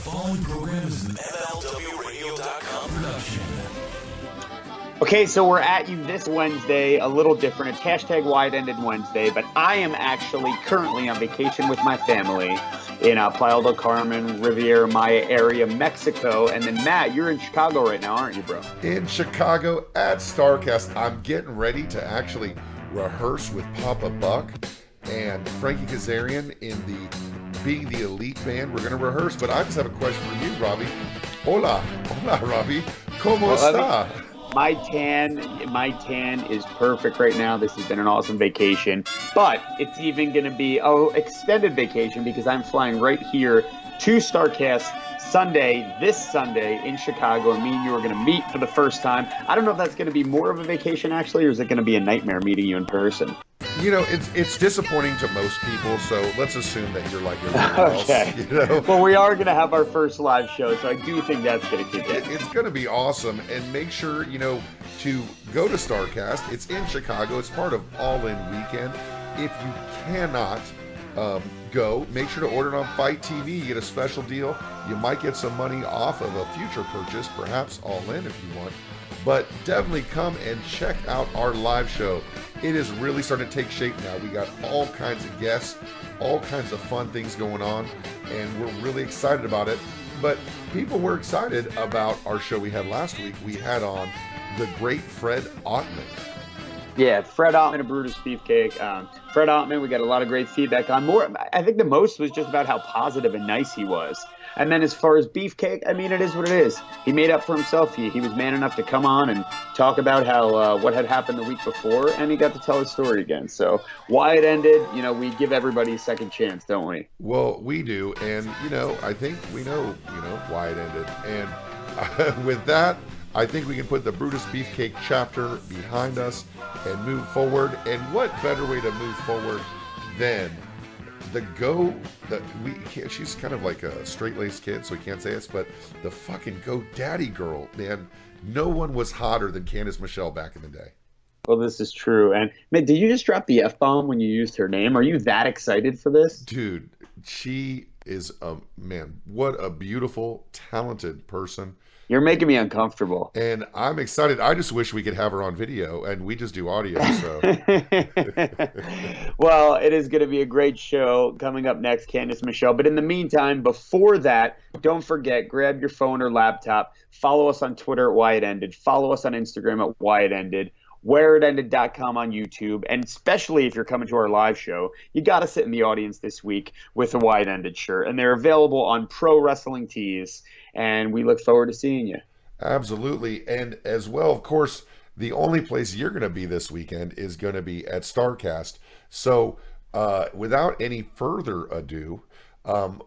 following program is an MLWRadio.com production. Okay, so we're at you this Wednesday, a little different. It's hashtag Wide-Ended Wednesday, but I am actually currently on vacation with my family in Playa del Carmen, Riviera Maya area, Mexico. And then, Matt, you're in Chicago right now, aren't you, bro? In Chicago at StarCast. I'm getting ready to actually rehearse with Papa Buck and Frankie Kazarian in being the elite band. We're going to rehearse, but I just have a question for you, Robbie. Hola, Robbie. ¿Cómo está? My tan is perfect right now. This has been an awesome vacation, but it's even going to be extended vacation because I'm flying right here to StarCast this Sunday in Chicago, and me and you are going to meet for the first time. I don't know if that's going to be more of a vacation actually, or is it going to be a nightmare meeting you in person? You know, it's disappointing to most people, so let's assume that you're like everyone else. Okay. You know? Well, we are going to have our first live show, so I do think that's going to kick in. It's going to be awesome, and make sure, to go to StarCast. It's in Chicago. It's part of All In Weekend. If you cannot go, make sure to order it on Fight TV. You get a special deal. You might get some money off of a future purchase, perhaps All In if you want. But definitely come and check out our live show. It is really starting to take shape now. We got all kinds of guests, all kinds of fun things going on, and we're really excited about it. But people were excited about our show we had last week. We had on the great Fred Ottman. Yeah, Fred Ottman of Brutus Beefcake. Fred Ottman, we got a lot of great feedback on. I think the most was just about how positive and nice he was. And then as far as Beefcake, I mean, it is what it is. He made up for himself. He was man enough to come on and talk about how what had happened the week before, and he got to tell his story again. So why it ended, we give everybody a second chance, don't we? Well, we do, and I think we know, why it ended. And with that, I think we can put the Brutus Beefcake chapter behind us and move forward. And what better way to move forward than she's kind of like a straight-laced kid, so we can't say this, but the fucking GoDaddy girl, man. No one was hotter than Candice Michelle back in the day. Well, this is true. And man, did you just drop the F-bomb when you used her name? Are you that excited for this? Dude, she is what a beautiful, talented person. You're making me uncomfortable. And I'm excited. I just wish we could have her on video, and we just do audio. So, well, it is going to be a great show coming up next, Candice Michelle. But in the meantime, before that, don't forget, grab your phone or laptop. Follow us on Twitter at Why It Ended. Follow us on Instagram at Why It Ended. WhereItEnded.com on YouTube, and especially if you're coming to our live show, you got to sit in the audience this week with a Wide Ended shirt, and they're available on Pro Wrestling Tees, and we look forward to seeing you. Absolutely, and as well, of course, the only place you're going to be this weekend is going to be at StarCast. So, without any further ado,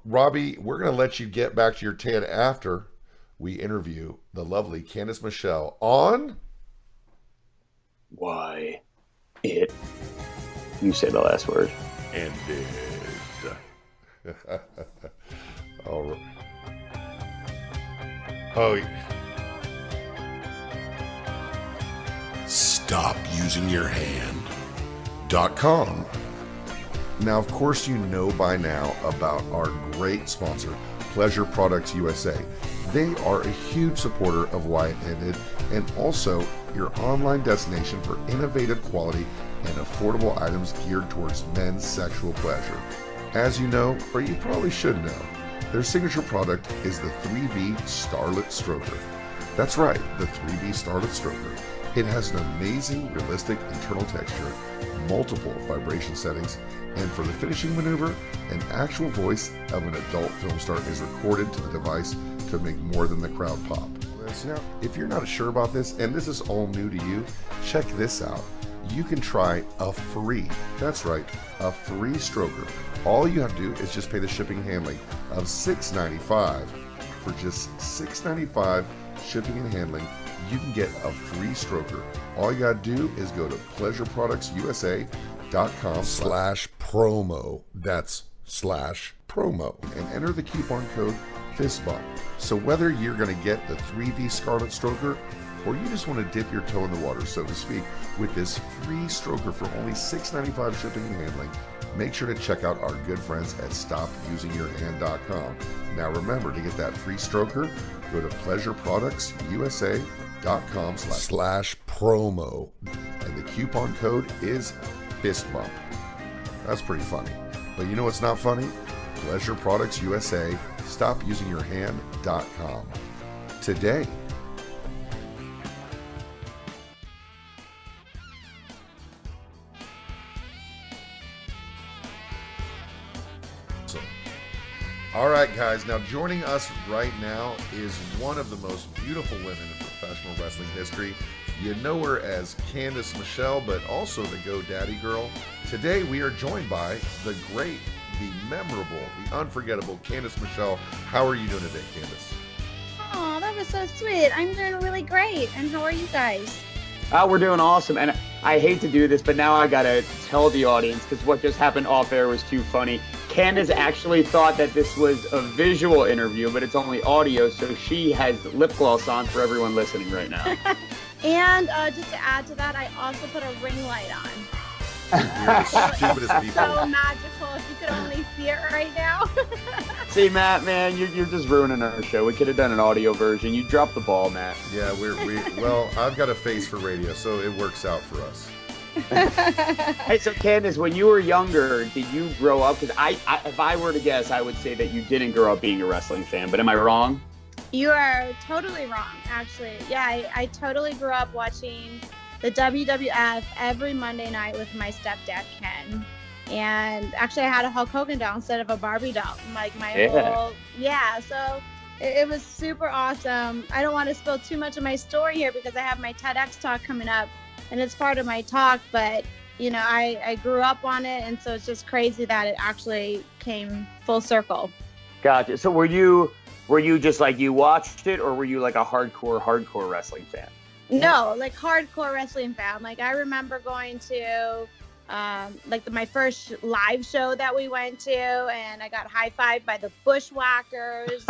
Robbie, we're going to let you get back to your tan after we interview the lovely Candice Michelle on... Why it? You say the last word. Ended. All right. Oh. Stop using your hand.com. Now, of course, you know by now about our great sponsor, Pleasure Products USA. They are a huge supporter of Why It Ended, and also your online destination for innovative quality and affordable items geared towards men's sexual pleasure. As you know, or you probably should know, their signature product is the 3V Starlet Stroker. That's right, the 3V Starlet Stroker. It has an amazing, realistic internal texture, multiple vibration settings, and for the finishing maneuver, an actual voice of an adult film star is recorded to the device to make more than the crowd pop. Now, if you're not sure about this, and this is all new to you, check this out. You can try a free stroker. All you have to do is just pay the shipping and handling of $6.95. For just $6.95 shipping and handling, you can get a free stroker. All you gotta do is go to pleasureproductsusa.com/promo. That's /promo, and enter the coupon code FISTBUMP. So whether you're going to get the 3V Scarlet Stroker, or you just want to dip your toe in the water, so to speak, with this free stroker for only $6.95 shipping and handling, make sure to check out our good friends at StopUsingYourHand.com. Now remember, to get that free stroker, go to PleasureProductsUSA.com/promo, and the coupon code is FISTBUMP. That's pretty funny. But you know what's not funny? Pleasure Products USA, StopUsingYourHand.com. Today. All right, guys. Now, joining us right now is one of the most beautiful women in professional wrestling history. You know her as Candice Michelle, but also the GoDaddy Girl. Today, we are joined by the great, the memorable, the unforgettable Candice Michelle. How are you doing today, Candice? Oh, that was so sweet. I'm doing really great. And how are you guys? We're doing awesome. And I hate to do this, but now I got to tell the audience, because what just happened off air was too funny. Candice actually thought that this was a visual interview, but it's only audio, so she has lip gloss on for everyone listening right now. And just to add to that, I also put a ring light on. You're the stupidest people. So magical. If you could only see it right now. See, Matt, man, you're just ruining our show. We could have done an audio version. You dropped the ball, Matt. Yeah, well, I've got a face for radio, so it works out for us. Hey, so Candice, when you were younger, did you grow up? Because if I were to guess, I would say that you didn't grow up being a wrestling fan. But am I wrong? You are totally wrong, actually. Yeah, I totally grew up watching the WWF every Monday night with my stepdad, Ken. And actually, I had a Hulk Hogan doll instead of a Barbie doll. So it was super awesome. I don't want to spill too much of my story here because I have my TEDx talk coming up, and it's part of my talk, but you know, I grew up on it, and so it's just crazy that it actually came full circle. Gotcha. So were you just like, you watched it, or were you like a hardcore wrestling fan? No, like hardcore wrestling fan. Like I remember going to my first live show that we went to, and I got high-fived by the Bushwhackers.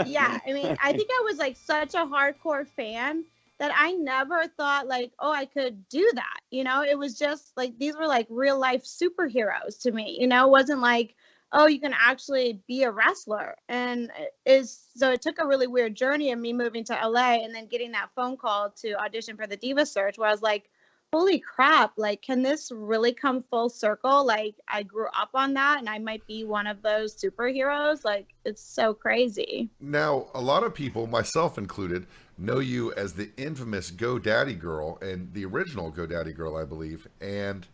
Yeah, I mean, I think I was like such a hardcore fan that I never thought like, oh, I could do that. You know, it was just like, these were like real life superheroes to me. You know, it wasn't like, oh, you can actually be a wrestler. And so it took a really weird journey of me moving to LA and then getting that phone call to audition for the Diva Search, where I was like, holy crap, like, can this really come full circle? Like, I grew up on that and I might be one of those superheroes. Like, it's so crazy. Now, a lot of people, myself included, know you as the infamous GoDaddy Girl, and the original GoDaddy Girl, I believe. And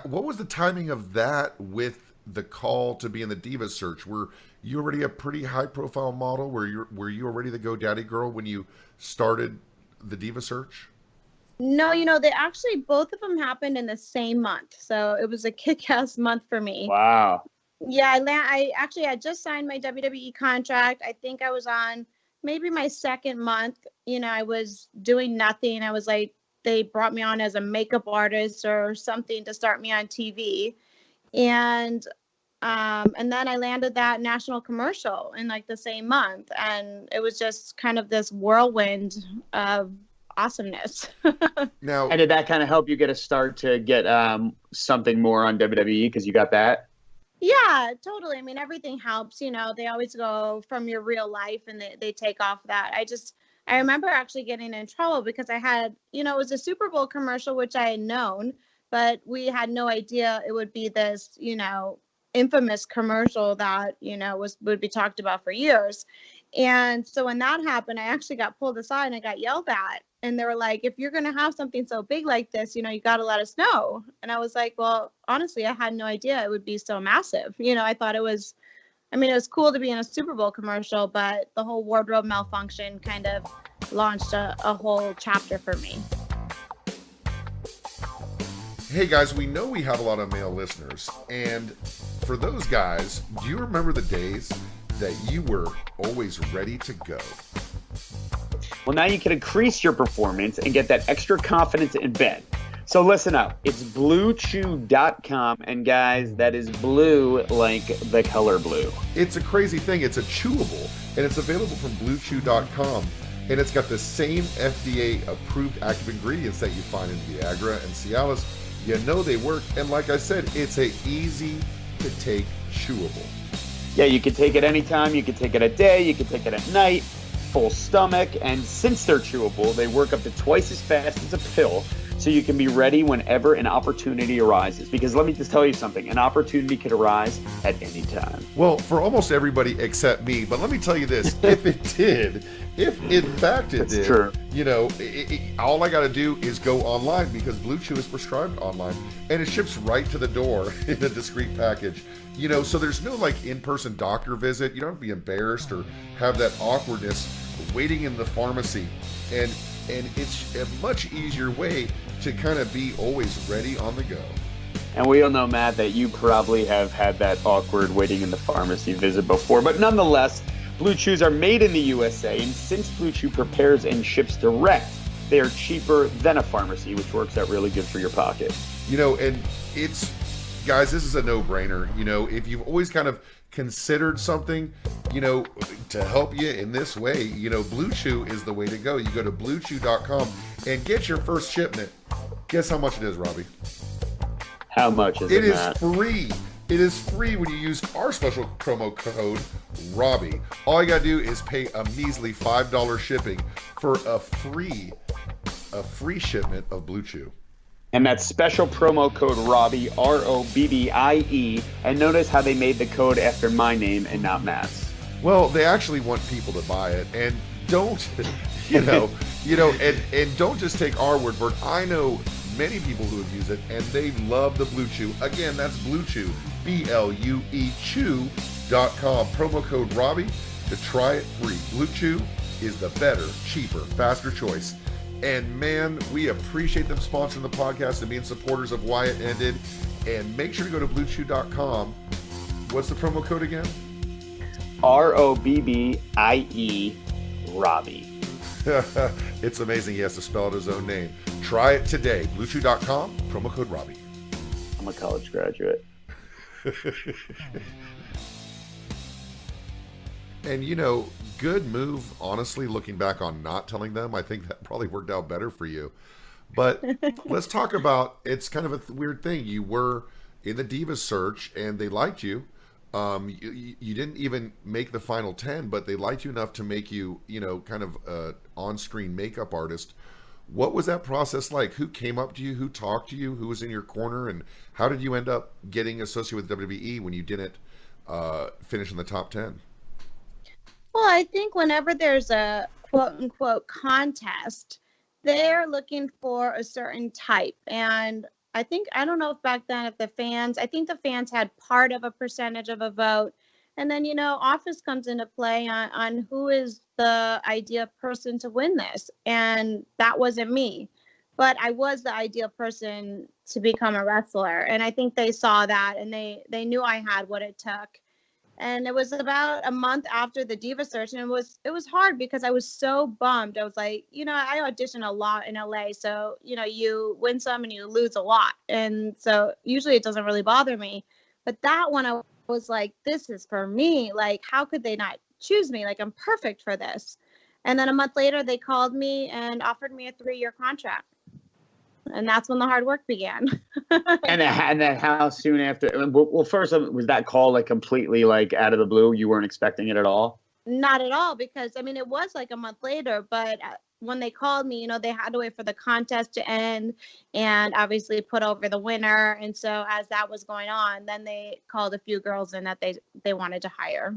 what was the timing of that with the call to be in the Diva Search? Were you already a pretty high-profile model? Were you already the GoDaddy Girl when you started the Diva Search? No, you know, they actually, both of them happened in the same month. So it was a kick-ass month for me. Wow. Yeah, I just signed my WWE contract. I think I was on maybe my second month. You know, I was doing nothing. I was like, they brought me on as a makeup artist or something to start me on TV. And then I landed that national commercial in like the same month. And it was just kind of this whirlwind of awesomeness. Now, and did that kind of help you get a start to get something more on WWE because you got that? Yeah, totally. I mean, everything helps. You know, they always go from your real life and they take off that. I remember actually getting in trouble because I had, you know, it was a Super Bowl commercial, which I had known, but we had no idea it would be this, you know, infamous commercial that, you know, would be talked about for years. And so when that happened, I actually got pulled aside and I got yelled at. And they were like, if you're going to have something so big like this, you know, you got to let us know. And I was like, well, honestly, I had no idea it would be so massive. You know, I thought it was cool to be in a Super Bowl commercial, but the whole wardrobe malfunction kind of launched a whole chapter for me. Hey guys, we know we have a lot of male listeners. And for those guys, do you remember the days that you were always ready to go? Well, now you can increase your performance and get that extra confidence in bed. So listen up. It's BlueChew.com, and guys, that is blue like the color blue. It's a crazy thing. It's a chewable, and it's available from BlueChew.com, and it's got the same FDA-approved active ingredients that you find in Viagra and Cialis, You know they work, and like I said, it's a easy to take chewable. Yeah, you can take it anytime. You can take it at day. You can take it at night, full stomach. And since they're chewable, they work up to twice as fast as a pill. So you can be ready whenever an opportunity arises. Because let me just tell you something, an opportunity could arise at any time. Well, for almost everybody except me, but let me tell you this, if it did, if in fact it did, true. you know, all I got to do is go online because Blue Chew is prescribed online and it ships right to the door in a discreet package. You know, so there's no like in-person doctor visit. You don't have to be embarrassed or have that awkwardness waiting in the pharmacy. And it's a much easier way to kind of be always ready on the go. And we all know, Matt, that you probably have had that awkward waiting in the pharmacy visit before. But nonetheless, Blue Chews are made in the USA. And since Blue Chew prepares and ships direct, they are cheaper than a pharmacy, which works out really good for your pocket. You know, and it's, guys, this is a no-brainer. You know, if you've always kind of considered something, you know, to help you in this way, you know, Blue Chew is the way to go. You go to bluechew.com and get your first shipment. Guess how much it is, Robbie? How much is it, Matt? It is free. It is free when you use our special promo code, Robbie. All you got to do is pay a measly $5 shipping for a free shipment of Blue Chew. And that's special promo code Robbie, Robbie. And notice how they made the code after my name and not Matt's. Well, they actually want people to buy it, and don't, and don't just take our word for it. I know many people who have used it, and they love the Blue Chew. Again, that's Blue Chew, BLUE Chew.com. Promo code Robbie to try it free. Blue Chew is the better, cheaper, faster choice. And man, we appreciate them sponsoring the podcast and being supporters of Why It Ended. And make sure to go to bluechew.com. What's the promo code again? Robbie, Robbie. It's amazing he has to spell out his own name. Try it today. Bluechew.com, promo code Robbie. I'm a college graduate. And you know, good move, honestly, looking back on not telling them. I think that probably worked out better for you. But let's talk about, it's kind of a weird thing. You were in the Diva search and they liked you. You didn't even make the final 10, but they liked you enough to make you, you know, kind of a on-screen makeup artist. What was that process like? Who came up to you? Who talked to you? Who was in your corner? And how did you end up getting associated with WWE when you didn't finish in the top 10? Well, I think whenever there's a quote unquote contest, they're looking for a certain type. And I don't know if back then, I think the fans had part of a percentage of a vote. And then, you know, office comes into play on who is the ideal person to win this. And that wasn't me, but I was the ideal person to become a wrestler. And I think they saw that and they knew I had what it took. And it was about a month after the Diva search, and it was hard because I was so bummed. I was like, you know, I audition a lot in LA, so you know, you win some and you lose a lot, and so usually it doesn't really bother me. But that one, I was like, this is for me. Like, how could they not choose me? Like, I'm perfect for this. And then a month later, they called me and offered me a 3-year contract. And that's when the hard work began. and then how soon after? Well, first, was that call like completely like out of the blue? You weren't expecting it at all? Not at all, because I mean, it was like a month later. But when they called me, you know, they had to wait for the contest to end and obviously put over the winner. And so as that was going on, then they called a few girls in that they wanted to hire.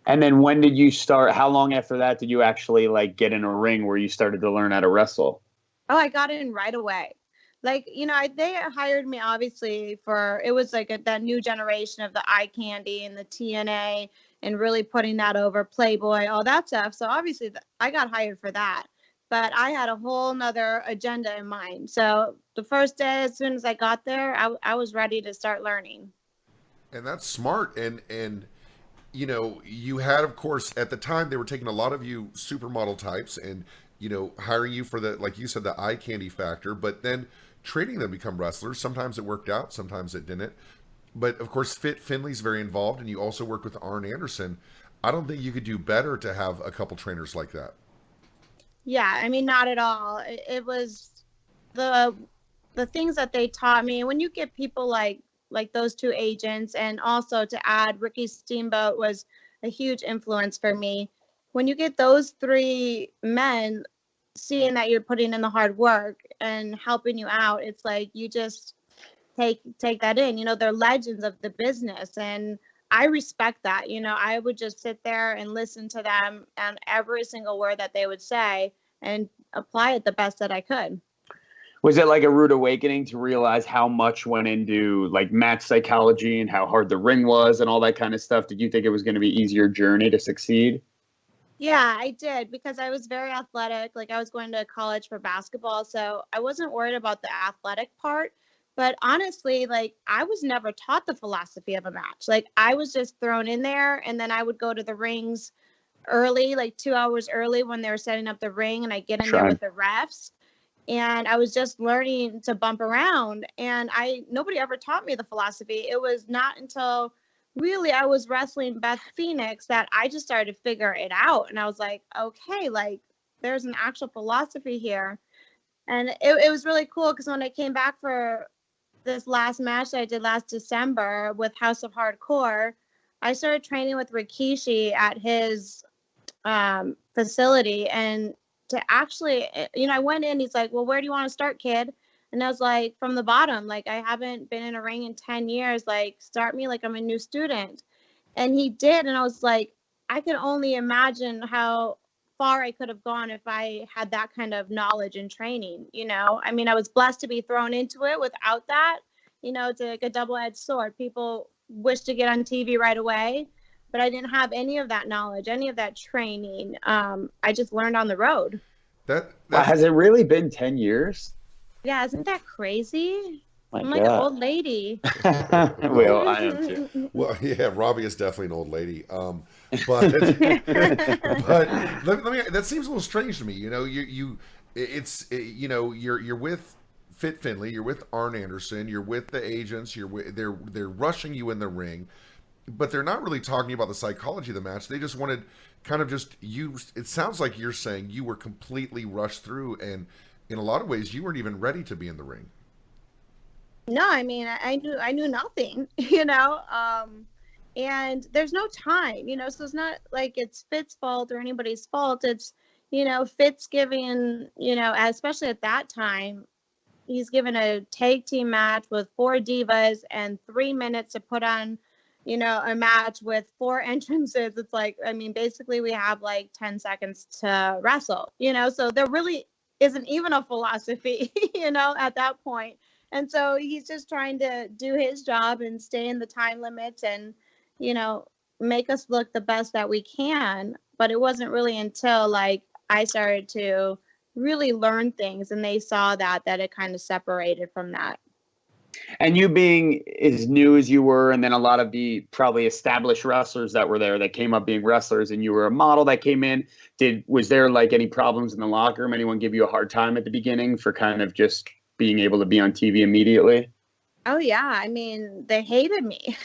And then when did you start? How long after that did you actually like get in a ring where you started to learn how to wrestle? Oh, I got in right away. Like, you know, they hired me obviously it was like that new generation of the eye candy and the TNA and really putting that over Playboy, all that stuff. So obviously I got hired for that, but I had a whole nother agenda in mind. So the first day, as soon as I got there, I was ready to start learning. And that's smart. And, you know, you had, of course, at the time, they were taking a lot of you supermodel types and, you know, hiring you for the, like you said, the eye candy factor, but then training them to become wrestlers. Sometimes it worked out, sometimes it didn't. But of course, Finley's very involved, and you also work with Arn Anderson. I don't think you could do better to have a couple trainers like that. Yeah, I mean, not at all. It was the the things that they taught me, when you get people like those two agents, and also to add Ricky Steamboat was a huge influence for me. When you get those three men seeing that you're putting in the hard work and helping you out, it's like you just take that in. You know, they're legends of the business, and I respect that. You know, I would just sit there and listen to them and every single word that they would say and apply it the best that I could. Was it like a rude awakening to realize how much went into like match psychology and how hard the ring was and all that kind of stuff? Did you think it was going to be easier journey to succeed? Yeah, I did, because I was very athletic. Like, I was going to college for basketball, so I wasn't worried about the athletic part. But honestly, like, I was never taught the philosophy of a match. Like, I was just thrown in there, and then I would go to the rings early, like 2 hours early when they were setting up the ring, and I get in there with the refs. And I was just learning to bump around, and nobody ever taught me the philosophy. It was not until really I was wrestling Beth Phoenix that I just started to figure it out. And I was like, okay, like, there's an actual philosophy here. And it was really cool, because when I came back for this last match that I did last December with House of Hardcore, I started training with Rikishi at his facility. And to actually, you know, I went in, he's like, well, where do you want to start, kid? And I was like, from the bottom. Like, I haven't been in a ring in 10 years. Like, start me like I'm a new student. And he did. And I was like, I can only imagine how far I could have gone if I had that kind of knowledge and training. You know, I mean, I was blessed to be thrown into it. Without that, you know, it's like a double-edged sword. People wish to get on TV right away, but I didn't have any of that knowledge, any of that training. I just learned on the road. Has it really been 10 years? Yeah, isn't that crazy? I'm God. like an old lady. Well, I am too. Well, yeah, Robbie is definitely an old lady. But let me. That seems a little strange to me. You know, you know, you're with Fit Finley, you're with Arn Anderson, you're with the agents, they're rushing you in the ring, but they're not really talking about the psychology of the match. They just wanted kind of just you. It sounds like you're saying you were completely rushed through, and in a lot of ways, you weren't even ready to be in the ring. No, I mean, I knew nothing, you know, and there's no time, you know, so it's not like it's Fit's fault or anybody's fault. It's, you know, Fit's giving, you know, especially at that time, he's given a tag team match with 4 divas and 3 minutes to put on, you know, a match with 4 entrances. It's like, I mean, basically we have like 10 seconds to wrestle, you know, so there really isn't even a philosophy, you know, at that point. And so he's just trying to do his job and stay in the time limits and, you know, make us look the best that we can. But it wasn't really until like I started to really learn things and they saw that it kind of separated from that. And you being as new as you were, and then a lot of the probably established wrestlers that were there that came up being wrestlers, and you were a model that came in, was there like any problems in the locker room? Anyone give you a hard time at the beginning for kind of just being able to be on TV immediately? Oh yeah, I mean, they hated me.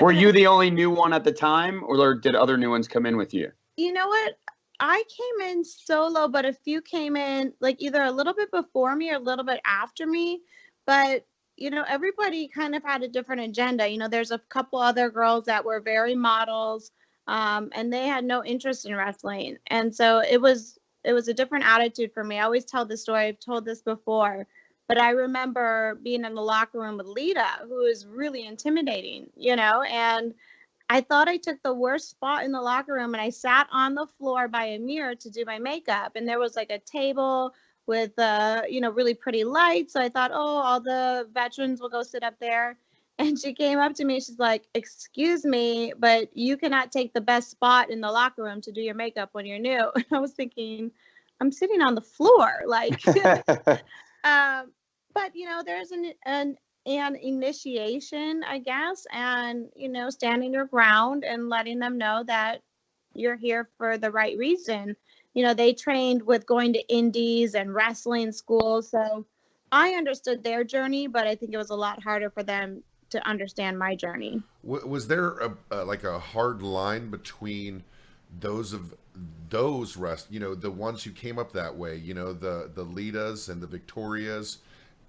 Were you the only new one at the time, or did other new ones come in with you? You know what? I came in solo, but a few came in like either a little bit before me or a little bit after me. But, you know, everybody kind of had a different agenda. You know, there's a couple other girls that were very models, and they had no interest in wrestling. And so it was a different attitude for me. I always tell this story. I've told this before, but I remember being in the locker room with Lita, who is really intimidating, you know, and I thought I took the worst spot in the locker room, and I sat on the floor by a mirror to do my makeup. And there was like a table with, you know, really pretty lights. So I thought, oh, all the veterans will go sit up there. And she came up to me. She's like, excuse me, but you cannot take the best spot in the locker room to do your makeup when you're new. And I was thinking, I'm sitting on the floor. Like, but, you know, there's an initiation, I guess, and, you know, standing your ground and letting them know that you're here for the right reason. You know, they trained with going to indies and wrestling schools. So I understood their journey, but I think it was a lot harder for them to understand my journey. Was there like a hard line between those you know, the ones who came up that way, you know, the Litas and the Victorias,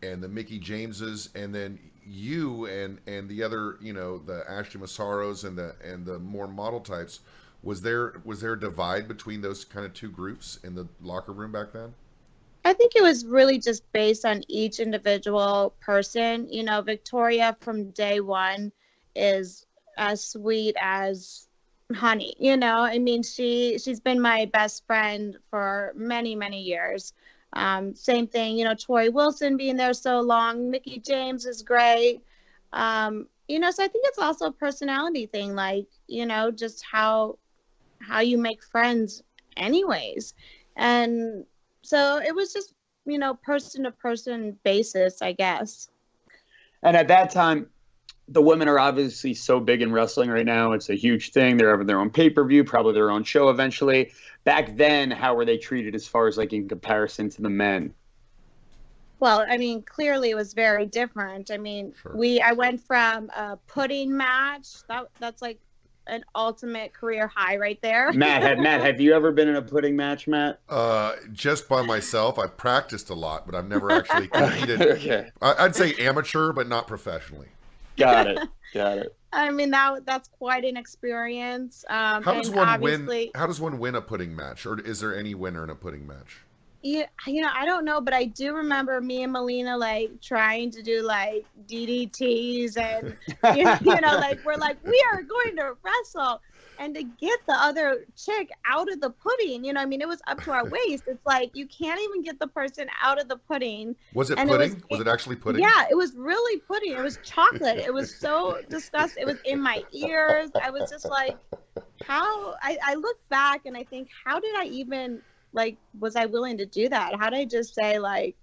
and the Mickey Jameses, and then you and the other, the Ashley Massaros and the more model types. Was there a divide between those kind of two groups in the locker room back then? I think it was really just based on each individual person. Victoria from day one is as sweet as honey. I mean, she's been my best friend for many, many years. Same thing, Tori Wilson being there so long. Mickey James is great. So I think it's also a personality thing, like, just how you make friends anyways. And so it was just, person to person basis, I guess. And at that time, the women are obviously so big in wrestling right now. It's a huge thing. They're having their own pay-per-view, probably their own show eventually. Back then, how were they treated as far as like in comparison to the men? Well, I mean, clearly it was very different. I mean, Sure. I went from a pudding match. That's like an ultimate career high right there. Matt, have you ever been in a pudding match, Matt? Just by myself. I've practiced a lot, but I've never actually competed. Okay. I'd say amateur, but not professionally. Got it. I mean, that's quite an experience. How does one win? obviously, How does one win a pudding match, or is there any winner in a pudding match? Yeah, I don't know, but I do remember me and Melina like trying to do like DDTs and like we're like, we are going to wrestle, and to get the other chick out of the pudding, I mean, it was up to our waist. It's like you can't even get the person out of the pudding. Was it And pudding? Was it actually pudding? Yeah, it was really pudding. It was chocolate. It was so disgusting. It was in my ears. I was just like, how? I look back and I think, how did I even, like, was I willing to do that? How did I just say, like,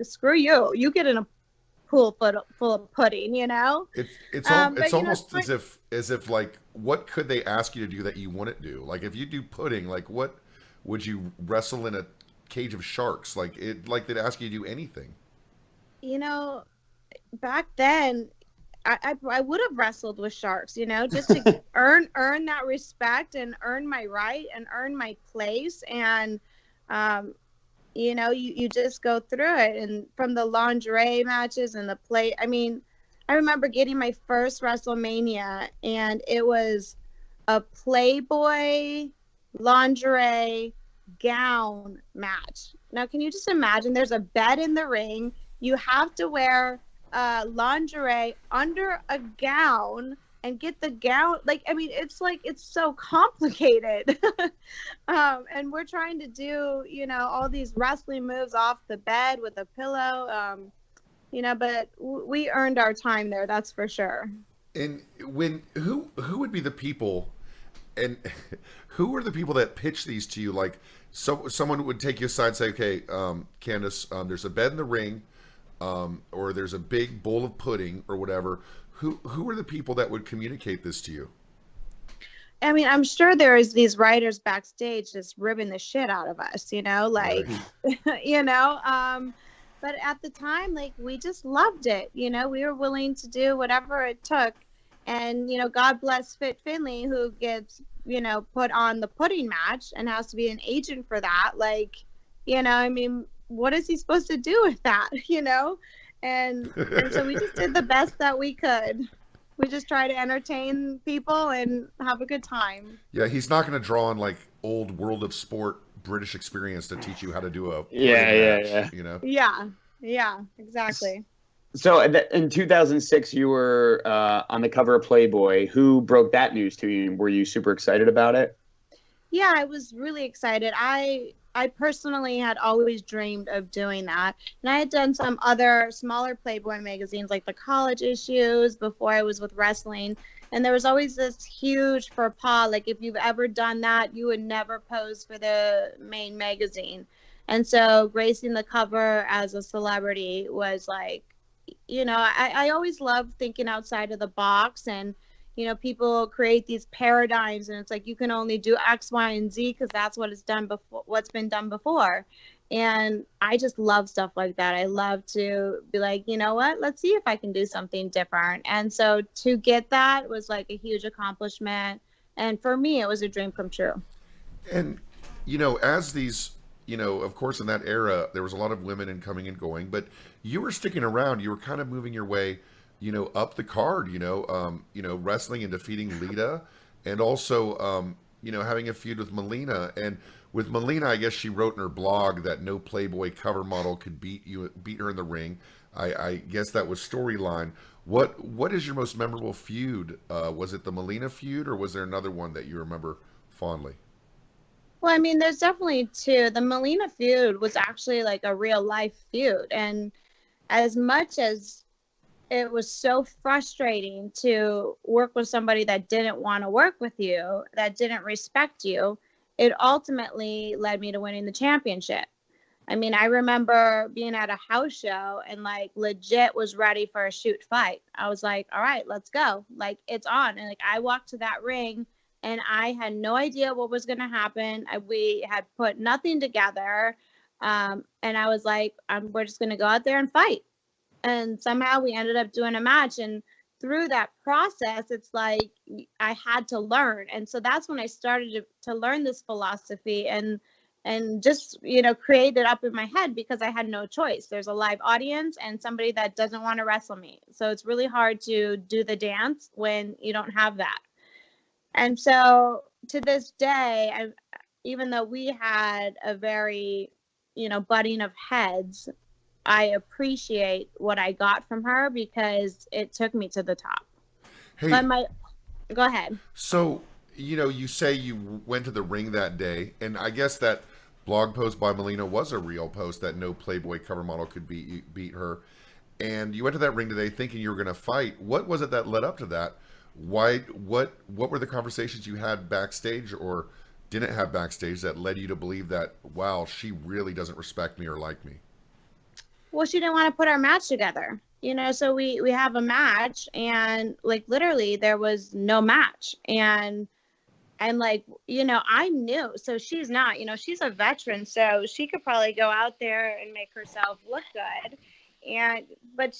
screw you? You get in a pool full of pudding, It's almost as if like, what could they ask you to do that you wouldn't do? Like, if you do pudding, like, what would you wrestle in a cage of sharks? Like they'd ask you to do anything. Back then, I would have wrestled with sharks, just to earn that respect and earn my right and earn my place. And you just go through it. And from the lingerie matches and the play, I mean, I remember getting my first WrestleMania, and it was a Playboy lingerie gown match. Now, can you just imagine? There's a bed in the ring. You have to wear lingerie under a gown and get the gown. Like, I mean, it's so complicated. And we're trying to do, all these wrestling moves off the bed with a pillow. But we earned our time there. That's for sure. And who would be the people, and who were the people that pitched these to you? Like, someone would take you aside and say, okay, Candice, there's a bed in the ring, or there's a big bowl of pudding or whatever. Who are the people that would communicate this to you? I mean, I'm sure there is these writers backstage just ribbing the shit out of us, like, right. But at the time, like, we just loved it. We were willing to do whatever it took. And, God bless Fit Finley, who gets, put on the pudding match and has to be an agent for that. Like, I mean, what is he supposed to do with that, And so we just did the best that we could. We just try to entertain people and have a good time. Yeah, he's not going to draw on like old World of Sport British experience to teach you how to do a yeah. Yeah, exactly. So in 2006, you were on the cover of Playboy. Who broke that news to you? Were you super excited about it? Yeah, I was really excited. I personally had always dreamed of doing that. And I had done some other smaller Playboy magazines, like the college issues, before I was with wrestling. And there was always this huge faux pas, like, if you've ever done that, you would never pose for the main magazine. And so gracing the cover as a celebrity was like, I always love thinking outside of the box. And people create these paradigms, and it's like, you can only do X, Y, and Z because that's what's been done before. And I just love stuff like that. I love to be like, you know what, let's see if I can do something different. And so to get that was like a huge accomplishment. And for me, it was a dream come true. And, as these of course, in that era, there was a lot of women in coming and going, but you were sticking around. You were kind of moving your way, up the card. Wrestling and defeating Lita, and also, having a feud with Melina. And with Melina, I guess she wrote in her blog that no Playboy cover model could beat her in the ring. I guess that was storyline. What is your most memorable feud? Was it the Melina feud, or was there another one that you remember fondly? Well, I mean, there's definitely two. The Melina feud was actually like a real life feud. And as much as it was so frustrating to work with somebody that didn't want to work with you, that didn't respect you, it ultimately led me to winning the championship. I mean, I remember being at a house show and like legit was ready for a shoot fight. I was like, all right, let's go. Like, it's on. And like, I walked to that ring and I had no idea what was going to happen. We had put nothing together. And I was like, we're just going to go out there and fight. And somehow we ended up doing a match. And through that process, it's like I had to learn. And so that's when I started to learn this philosophy and just, create it up in my head, because I had no choice. There's a live audience and somebody that doesn't want to wrestle me. So it's really hard to do the dance when you don't have that. And so to this day, even though we had a very, butting of heads, I appreciate what I got from her because it took me to the top. Hey, go ahead. So, you say you went to the ring that day, and I guess that blog post by Melina was a real post that no Playboy cover model could beat her. And you went to that ring today thinking you were going to fight. What was it that led up to that? What were the conversations you had backstage or didn't have backstage that led you to believe that, wow, she really doesn't respect me or like me? Well, she didn't want to put our match together, so we have a match and like literally there was no match. And like, I'm new, so she's not, she's a veteran, so she could probably go out there and make herself look good. But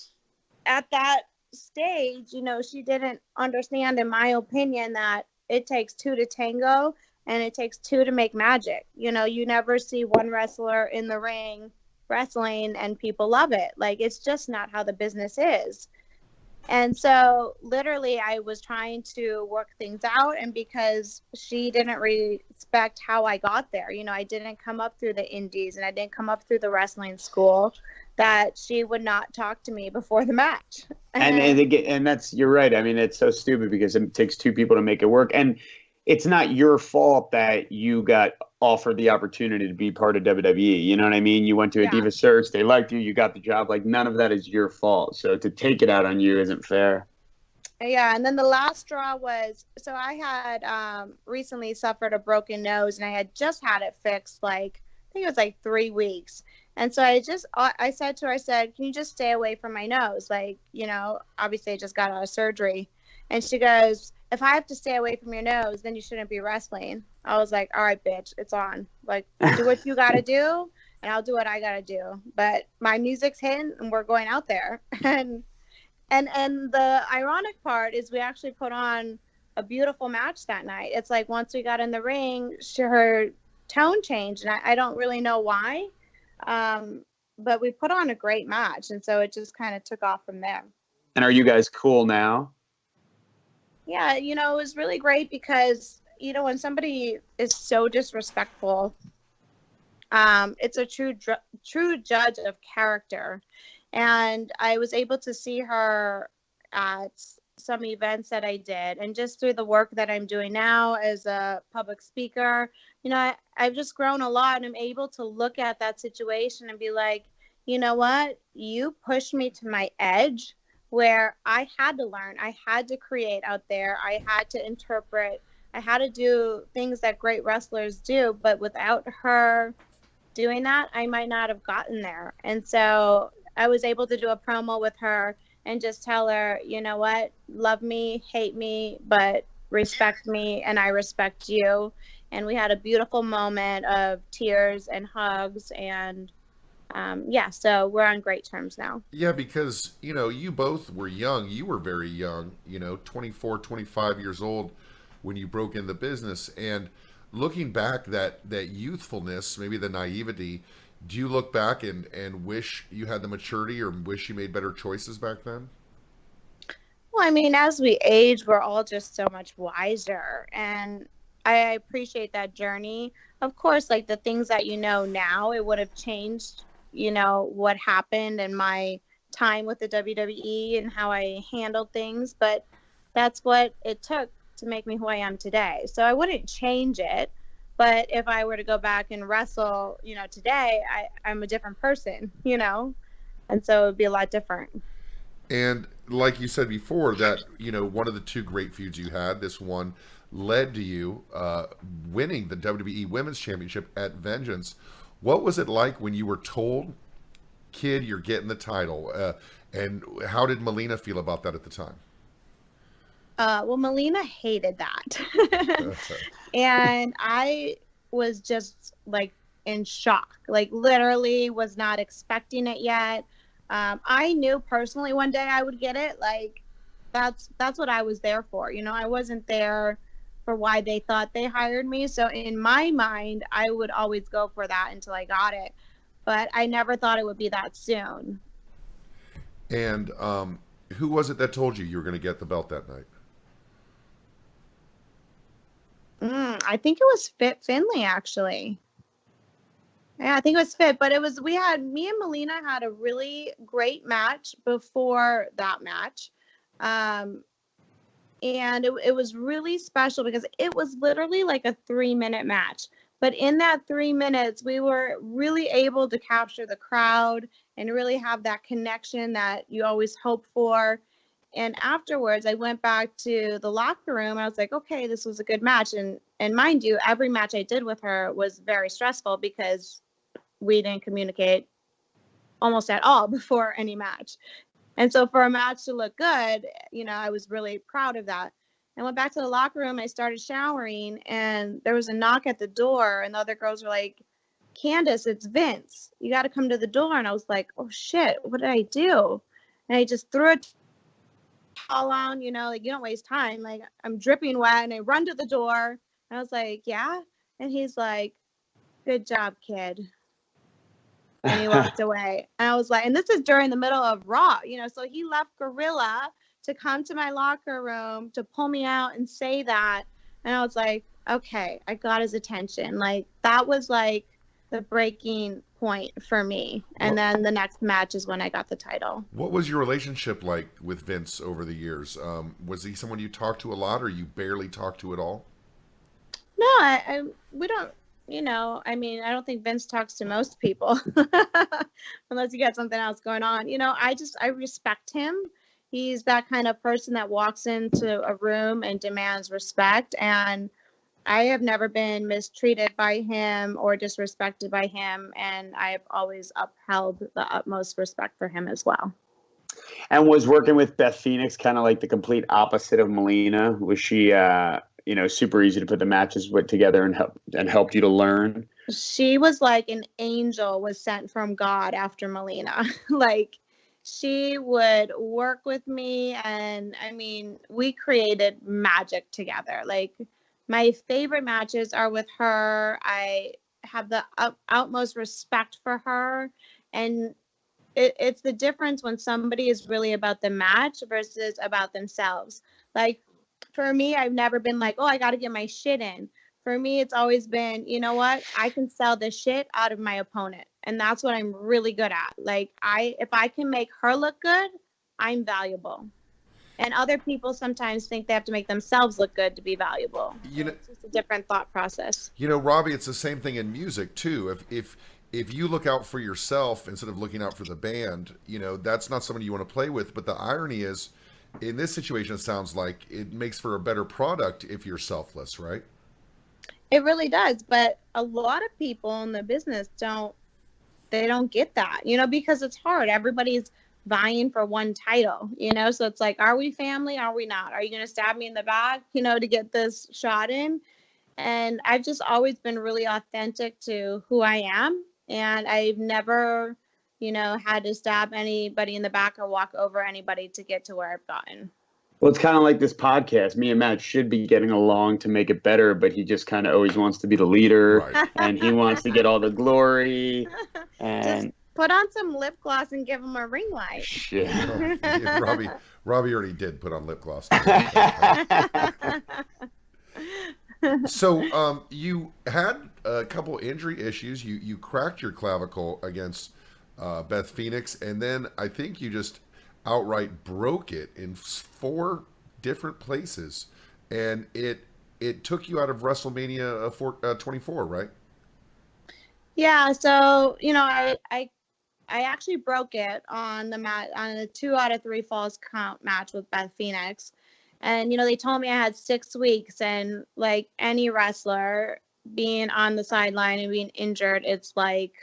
at that stage, she didn't understand, in my opinion, that it takes two to tango and it takes two to make magic. You never see one wrestler in the ring wrestling and people love it. Like, it's just not how the business is. And so literally I was trying to work things out, and because she didn't respect how I got there, I didn't come up through the indies and I didn't come up through the wrestling school, that she would not talk to me before the match. And that's, you're right. I mean, it's so stupid because it takes two people to make it work. And it's not your fault that you got offered the opportunity to be part of WWE. You know what I mean? You went to a Diva search, they liked you, you got the job. Like, none of that is your fault. So to take it out on you isn't fair. Yeah, and then the last straw was, so I had recently suffered a broken nose, and I had just had it fixed, like, I think it was like 3 weeks. And so I said to her, can you just stay away from my nose? Like, obviously I just got out of surgery. And she goes, if I have to stay away from your nose, then you shouldn't be wrestling. I was like, all right, bitch, it's on. Like, do what you got to do, and I'll do what I got to do. But my music's hitting, and we're going out there. And the ironic part is we actually put on a beautiful match that night. It's like once we got in the ring, her tone changed, and I don't really know why. But we put on a great match, and so it just kind of took off from there. And are you guys cool now? Yeah, it was really great because, when somebody is so disrespectful, it's a true judge of character. And I was able to see her at some events that I did, and just through the work that I'm doing now as a public speaker, I've just grown a lot, and I'm able to look at that situation and be like, you know what, you pushed me to my edge where I had to learn, I had to create out there, I had to interpret, I had to do things that great wrestlers do, but without her doing that, I might not have gotten there. And so I was able to do a promo with her and just tell her, you know what, love me, hate me, but respect me, and I respect you. And we had a beautiful moment of tears and hugs, and so we're on great terms now. Yeah, because, you both were young. You were very young, 24, 25 years old when you broke in the business. And looking back, that youthfulness, maybe the naivety, do you look back and wish you had the maturity or wish you made better choices back then? Well, I mean, as we age, we're all just so much wiser. And I appreciate that journey. Of course, like the things that you know now, it would have changed, what happened in my time with the WWE and how I handled things. But that's what it took to make me who I am today. So I wouldn't change it. But if I were to go back and wrestle, today, I'm a different person. And so it would be a lot different. And like you said before, that one of the two great feuds you had, this one led to you winning the WWE Women's Championship at Vengeance. What was it like when you were told, "Kid, you're getting the title"? And how did Melina feel about that at the time? Well, Melina hated that. And I was just like in shock, like literally was not expecting it yet. I knew personally one day I would get it. Like that's what I was there for. I wasn't there for why they thought they hired me. So in my mind, I would always go for that until I got it. But I never thought it would be that soon. And who was it that told you were going to get the belt that night? I think it was Fit Finley, actually. Yeah, I think it was Fit, but me and Melina had a really great match before that match. And it was really special because it was literally like a 3-minute match. But in that 3 minutes, we were really able to capture the crowd and really have that connection that you always hope for. And afterwards, I went back to the locker room. I was like, okay, this was a good match. And mind you, every match I did with her was very stressful because we didn't communicate almost at all before any match. And so for a match to look good, I was really proud of that. I went back to the locker room. I started showering and there was a knock at the door and the other girls were like, "Candice, it's Vince. You got to come to the door." And I was like, oh shit, what did I do? And I just threw it all on, like you don't waste time. Like I'm dripping wet and I run to the door. And I was like, yeah. And he's like, "Good job, kid." And he walked away. And I was like, and this is during the middle of Raw, so he left Gorilla to come to my locker room to pull me out and say that. And I was like, okay, I got his attention. Like that was like the breaking point for me. And then the next match is when I got the title. What was your relationship like with Vince over the years? Was he someone you talked to a lot, or you barely talked to at all? No, we don't. I mean, I don't think Vince talks to most people unless you got something else going on. I respect him. He's that kind of person that walks into a room and demands respect. And I have never been mistreated by him or disrespected by him. And I have always upheld the utmost respect for him as well. And was working with Beth Phoenix kind of like the complete opposite of Melina? Was she, super easy to put the matches together and helped you to learn? She was like an angel was sent from God after Melina. Like she would work with me. And I mean, we created magic together. Like my favorite matches are with her. I have the utmost respect for her. And it's the difference when somebody is really about the match versus about themselves. Like for me, I've never been like, oh, I got to get my shit in. For me, it's always been, you know what? I can sell the shit out of my opponent. And that's what I'm really good at. Like if I can make her look good, I'm valuable. And other people sometimes think they have to make themselves look good to be valuable. It's just a different thought process. Robbie, it's the same thing in music too. If you look out for yourself instead of looking out for the band, that's not somebody you want to play with. But the irony is, in this situation, it sounds like it makes for a better product if you're selfless, right? It really does. But a lot of people in the business don't get that, because it's hard. Everybody's vying for one title, so it's like, are we family? Are we not? Are you going to stab me in the back, to get this shot in? And I've just always been really authentic to who I am. And I've never, had to stab anybody in the back or walk over anybody to get to where I've gotten. Well, it's kind of like this podcast. Me and Matt should be getting along to make it better, but he just kind of always wants to be the leader, Right. and he wants to get all the glory. Just And put on some lip gloss and give him a ring light. shit. Yeah, Robbie already did put on lip gloss. So you had a couple injury issues. You cracked your clavicle against Beth Phoenix, and then I think you just outright broke it in 4 different places, and it took you out of WrestleMania 24, right? Yeah, so I actually broke it on the mat on a 2 out of 3 falls count match with Beth Phoenix. And they told me I had 6 weeks, and like any wrestler being on the sideline and being injured, it's like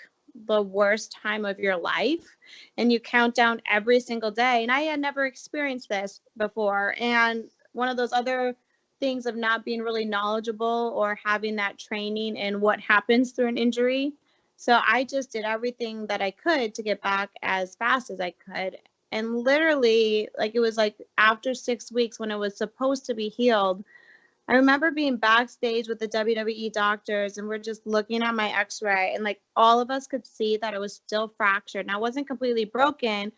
the worst time of your life, and you count down every single day. And I had never experienced this before, and one of those other things of not being really knowledgeable or having that training in what happens through an injury. So I just did everything that I could to get back as fast as I could. And literally, like, it was like after 6 weeks when it was supposed to be healed, I remember being backstage with the WWE doctors, and we're just looking at my x-ray, and like all of us could see that it was still fractured. Now, it wasn't completely broken,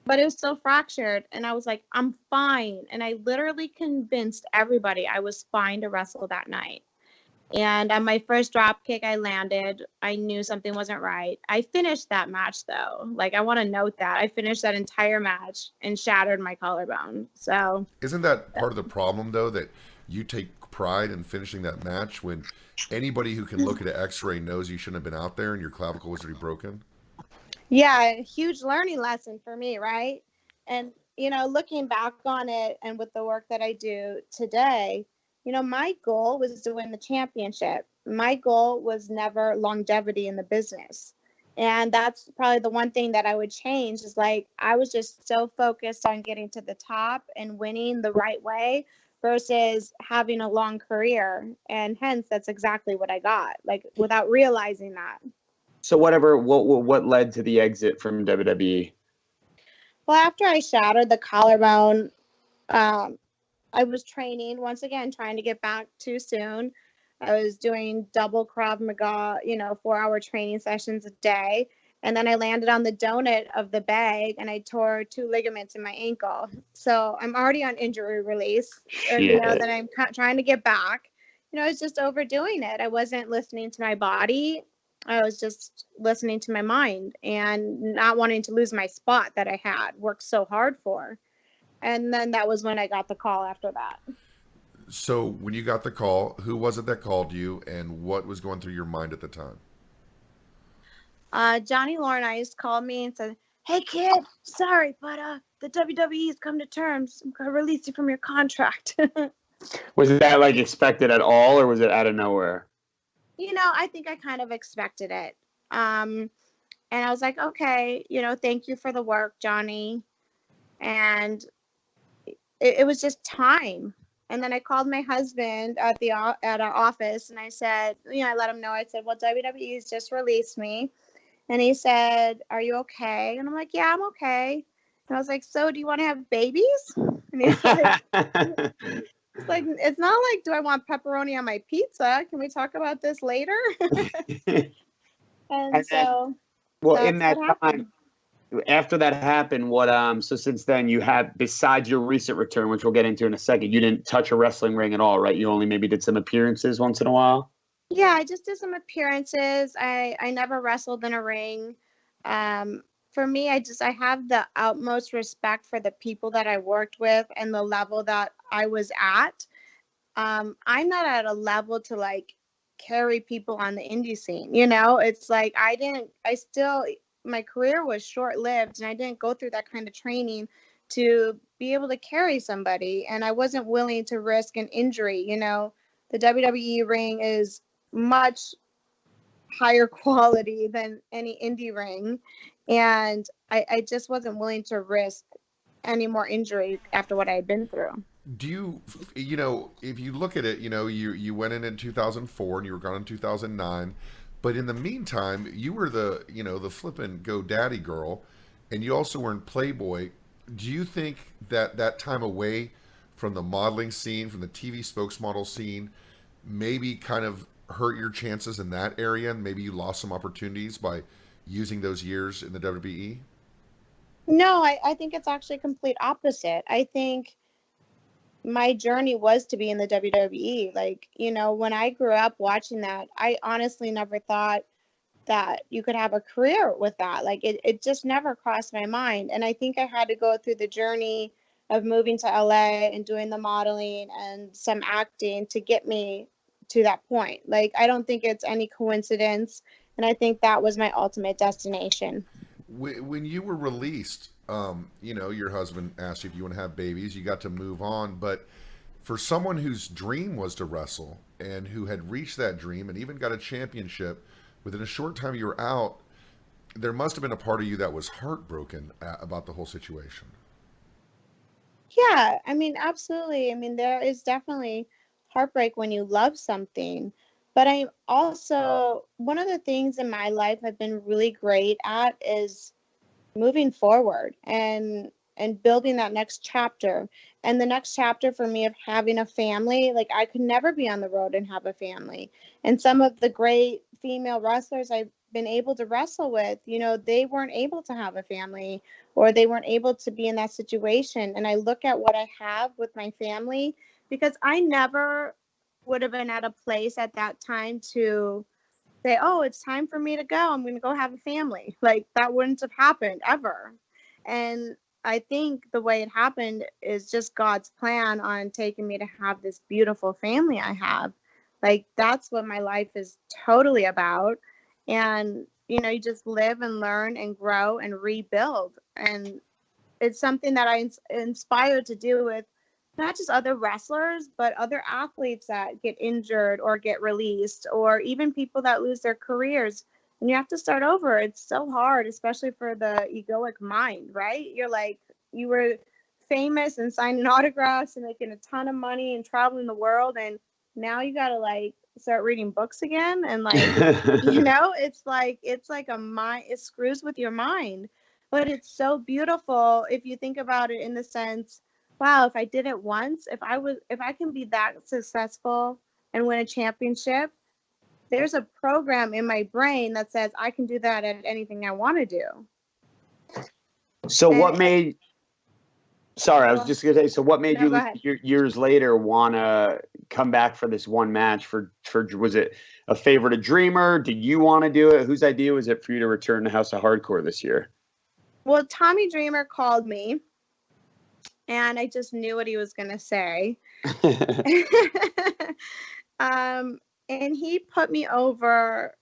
but it was still fractured. And I was like, I'm fine. And I literally convinced everybody I was fine to wrestle that night. And on my first drop kick I landed, I knew something wasn't right. I finished that match though. Like, I want to note that I finished that entire match and shattered my collarbone. So Isn't that part of the problem, though, that you take pride in finishing that match when anybody who can look at an X-ray knows you shouldn't have been out there and your clavicle was already broken? yeah, huge learning lesson for me, right? And looking back on it and with the work that I do today, my goal was to win the championship. My goal was never longevity in the business. And that's probably the one thing that I would change is like, I was just so focused on getting to the top and winning the right way versus having a long career. And hence, that's exactly what I got, like, without realizing that. So what led to the exit from WWE? Well, after I shattered the collarbone, I was training once again, trying to get back too soon. I was doing double Krav Maga, 4-hour training sessions a day. And then I landed on the donut of the bag and I tore 2 ligaments in my ankle. So I'm already on injury release. And, then I'm trying to get back. I was just overdoing it. I wasn't listening to my body. I was just listening to my mind and not wanting to lose my spot that I had worked so hard for. And then that was when I got the call after that. So when you got the call, who was it that called you, and what was going through your mind at the time? Johnny Laurinaitis called me and said, "Hey kid, sorry, but the WWE's come to terms. I'm gonna release you from your contract." Was that like expected at all, or was it out of nowhere? I think I kind of expected it. And I was like, okay, thank you for the work, Johnny. And it was just time. And then I called my husband at our office and I said, I let him know. I said, well, WWE's just released me. And he said, are you okay? And I'm like, yeah, I'm okay. And I was like, so do you want to have babies? And he's like, it's not like, do I want pepperoni on my pizza? Can we talk about this later? and so, well, in that time, after that happened, so since then you have, besides your recent return, which we'll get into in a second, you didn't touch a wrestling ring at all, right? You only maybe did some appearances once in a while? Yeah, I just did some appearances. I never wrestled in a ring. For me, I have the utmost respect for the people that I worked with and the level that I was at. I'm not at a level to like carry people on the indie scene. It's like my career was short-lived and I didn't go through that kind of training to be able to carry somebody. And I wasn't willing to risk an injury. The WWE ring is much higher quality than any indie ring. And I just wasn't willing to risk any more injury after what I had been through. Do you, if you look at it, you went in 2004 and you were gone in 2009. But in the meantime, you were the flippin' GoDaddy girl, and you also were in Playboy. Do you think that time away from the modeling scene, from the TV spokesmodel scene, maybe kind of hurt your chances in that area, and maybe you lost some opportunities by using those years in the WWE? No, I think it's actually complete opposite. I think my journey was to be in the WWE. Like, when I grew up watching that, I honestly never thought that you could have a career with that. Like, it just never crossed my mind. And I think I had to go through the journey of moving to LA and doing the modeling and some acting to get me to that point. Like, I don't think it's any coincidence. And I think that was my ultimate destination. When you were released, your husband asked you if you want to have babies. You got to move on, but for someone whose dream was to wrestle and who had reached that dream and even got a championship within a short time you were out, there must have been a part of you that was heartbroken about the whole situation. Yeah, I mean, absolutely. I mean, there is definitely heartbreak when you love something. But I'm also, one of the things in my life I've been really great at is moving forward and building that next chapter. And the next chapter for me of having a family, like I could never be on the road and have a family. And some of the great female wrestlers I've been able to wrestle with, they weren't able to have a family, or they weren't able to be in that situation. And I look at what I have with my family, because I never would have been at a place at that time to say, oh, it's time for me to go. I'm going to go have a family. Like, that wouldn't have happened ever. And I think the way it happened is just God's plan on taking me to have this beautiful family I have. Like, that's what my life is totally about. And, you just live and learn and grow and rebuild. And it's something that I inspired to do with not just other wrestlers, but other athletes that get injured or get released, or even people that lose their careers. And you have to start over. It's so hard, especially for the egoic mind, right? You're like, you were famous and signing autographs and making a ton of money and traveling the world. And now you got to like start reading books again. And like, it's like a mind, it screws with your mind. But it's so beautiful if you think about it in the sense, wow, if I did it once, if I can be that successful and win a championship, there's a program in my brain that says I can do that at anything I want to do. So what made, sorry, I was just going to say, so what made No, you years later want to come back for this one match for, was it a favor to Dreamer? Did you want to do it? Whose idea was it for you to return to House of Hardcore this year? Well, Tommy Dreamer called me, and I just knew what he was going to say. And he put me over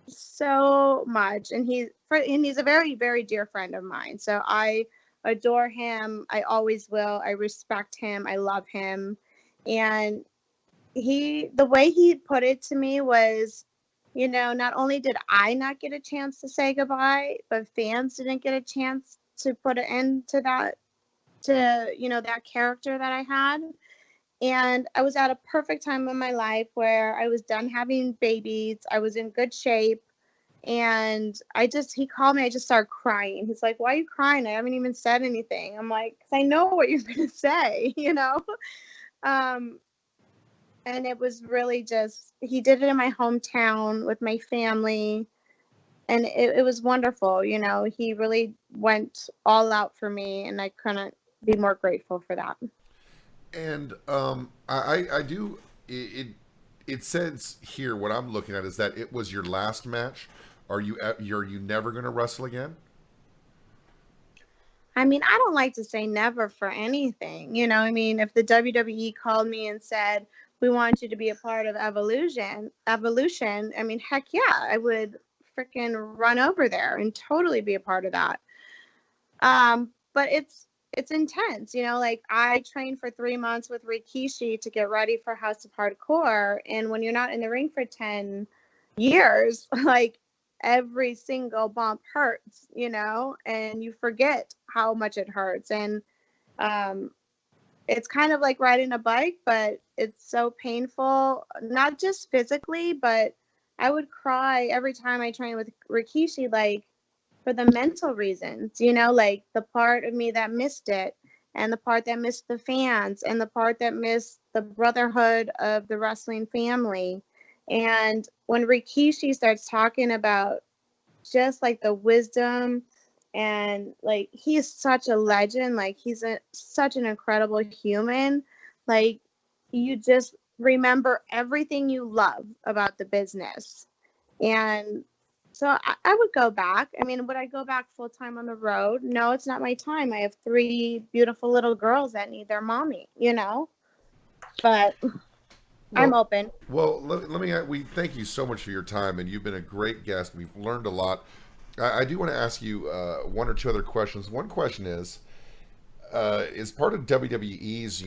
so much. And he's a very, very dear friend of mine. So I adore him. I always will. I respect him. I love him. And the way he put it to me was, not only did I not get a chance to say goodbye, but fans didn't get a chance to put an end to that, that character that I had. And I was at a perfect time in my life where I was done having babies. I was in good shape. And he called me. I just started crying. He's like, why are you crying? I haven't even said anything. I'm like, because I know what you're going to say, And it was really just, he did it in my hometown with my family. And it was wonderful. He really went all out for me. And I couldn't be more grateful for that. And I do, it says here, what I'm looking at is that it was your last match. Are you never going to wrestle again? I mean, I don't like to say never for anything. I mean, if the WWE called me and said, we want you to be a part of Evolution, I mean, heck yeah, I would freaking run over there and totally be a part of that. But it's intense, like I trained for 3 months with Rikishi to get ready for House of Hardcore. And when you're not in the ring for 10 years, like every single bump hurts, and you forget how much it hurts. And it's kind of like riding a bike, but it's so painful, not just physically, but I would cry every time I trained with Rikishi, like for the mental reasons, like the part of me that missed it. and the part that missed the fans, and the part that missed the brotherhood of the wrestling family. And when Rikishi starts talking about just like the wisdom, and like he is such a legend, like he's such an incredible human, like you just remember everything you love about the business. And so I would go back. I mean, would I go back full time on the road? No, it's not my time. I have 3 beautiful little girls that need their mommy, but I'm open. Well, let me. We thank you so much for your time, and you've been a great guest. We've learned a lot. I do want to ask you one or two other questions. One question is part of WWE's,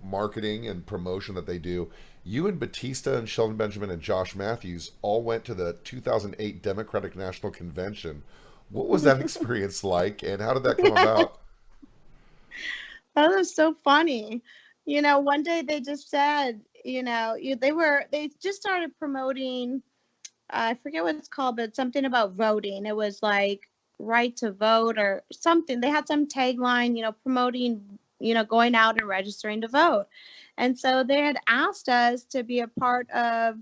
marketing and promotion that they do, you and Batista and Shelton Benjamin and Josh Matthews all went to the 2008 Democratic National Convention. What was that experience like, and how did that come about? That was so funny. One day they just said, they just started promoting, I forget what it's called, but something about voting. It was like right to vote or something. They had some tagline, promoting, going out and registering to vote. And so they had asked us to be a part of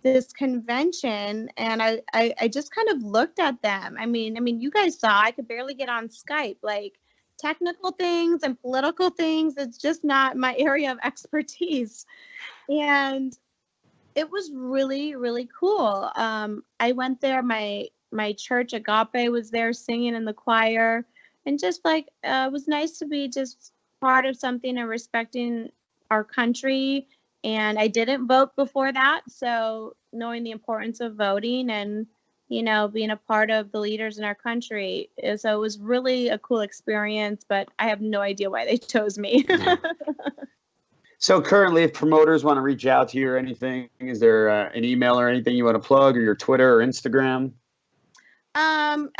this convention, and I just kind of looked at them. I mean, you guys saw I could barely get on Skype. Like technical things and political things, it's just not my area of expertise. And it was really, really cool. I went there. My church, Agape, was there singing in the choir, and just like it was nice to be just part of something and respecting our country. And I didn't vote before that, so knowing the importance of voting and being a part of the leaders in our country, so it was really a cool experience. But I have no idea why they chose me. So currently, if promoters want to reach out to you or anything, is there an email or anything you want to plug, or your Twitter or Instagram?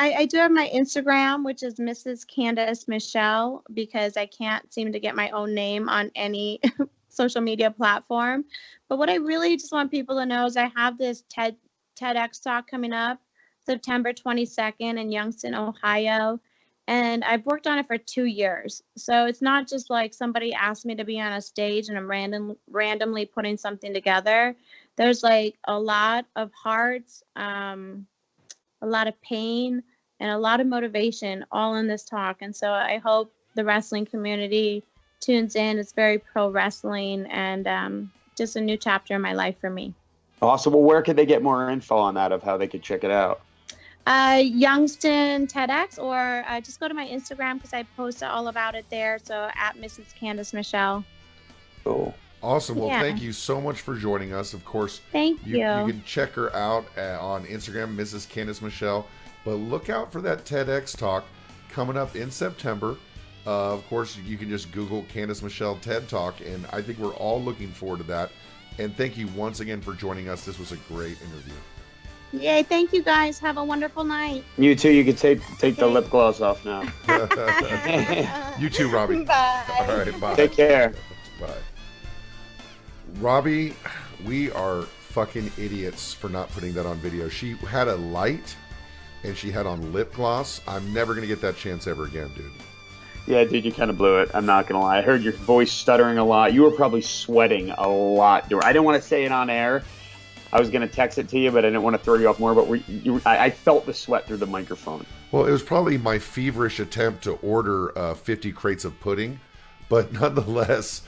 I do have my Instagram, which is Mrs. Candice Michelle, because I can't seem to get my own name on any social media platform. But what I really just want people to know is I have this TEDx talk coming up September 22nd in Youngstown, Ohio. And I've worked on it for 2 years. So it's not just like somebody asked me to be on a stage and I'm randomly putting something together. There's like a lot of hearts, a lot of pain, and a lot of motivation all in this talk. And so I hope the wrestling community tunes in. It's very pro wrestling, and just a new chapter in my life for me. Awesome. Well, where could they get more info on that, of how they could check it out? Youngstown TEDx, or just go to my Instagram because I post all about it there. So at Mrs. Candice Michelle. Cool. Awesome. Well, thank you so much for joining us. Of course, thank you. You can check her out on Instagram, Mrs. Candice Michelle. But look out for that TEDx talk coming up in September. Of course, you can just Google Candice Michelle TED Talk, and I think we're all looking forward to that. And thank you once again for joining us. This was a great interview. Yay, thank you guys. Have a wonderful night. You too. You can take the lip gloss off now. You too, Robbie. Bye. All right, bye. Take care. Bye. Robbie, we are fucking idiots for not putting that on video. She had a light and she had on lip gloss. I'm never going to get that chance ever again, dude. Yeah, dude, you kind of blew it. I'm not going to lie. I heard your voice stuttering a lot. You were probably sweating a lot. I didn't want to say it on air. I was going to text it to you, but I didn't want to throw you off more. But I felt the sweat through the microphone. Well, it was probably my feverish attempt to order 50 crates of pudding. But nonetheless,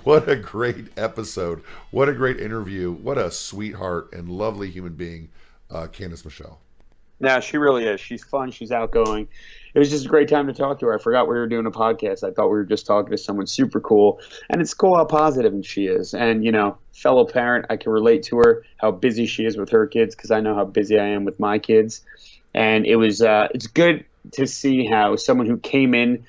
what a great episode. What a great interview. What a sweetheart and lovely human being, Candice Michelle. Yeah, she really is. She's fun. She's outgoing. It was just a great time to talk to her. I forgot we were doing a podcast. I thought we were just talking to someone super cool. And it's cool how positive she is. And, fellow parent, I can relate to her, how busy she is with her kids, because I know how busy I am with my kids. And it's good to see how someone who came in,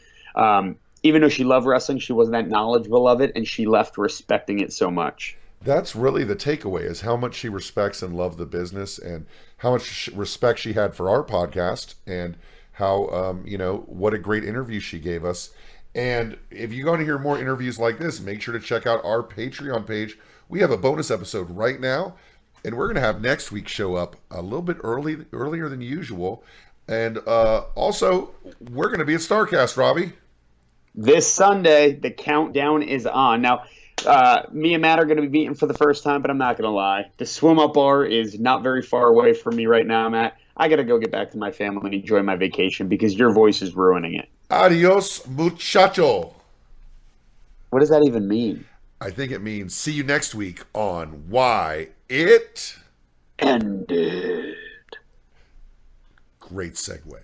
even though she loved wrestling, she wasn't that knowledgeable of it, and she left respecting it so much. That's really the takeaway, is how much she respects and loves the business, and how much respect she had for our podcast, and how, what a great interview she gave us. And if you want to hear more interviews like this, make sure to check out our Patreon page. We have a bonus episode right now, and we're going to have next week's show up a little bit earlier than usual. And also, we're going to be at StarCast, Robbie. This Sunday, the countdown is on. Now, me and Matt are going to be meeting for the first time, but I'm not going to lie. The swim up bar is not very far away from me right now, Matt. I got to go get back to my family and enjoy my vacation because your voice is ruining it. Adios, muchacho. What does that even mean? I think it means see you next week on Why It Ended. Great segue.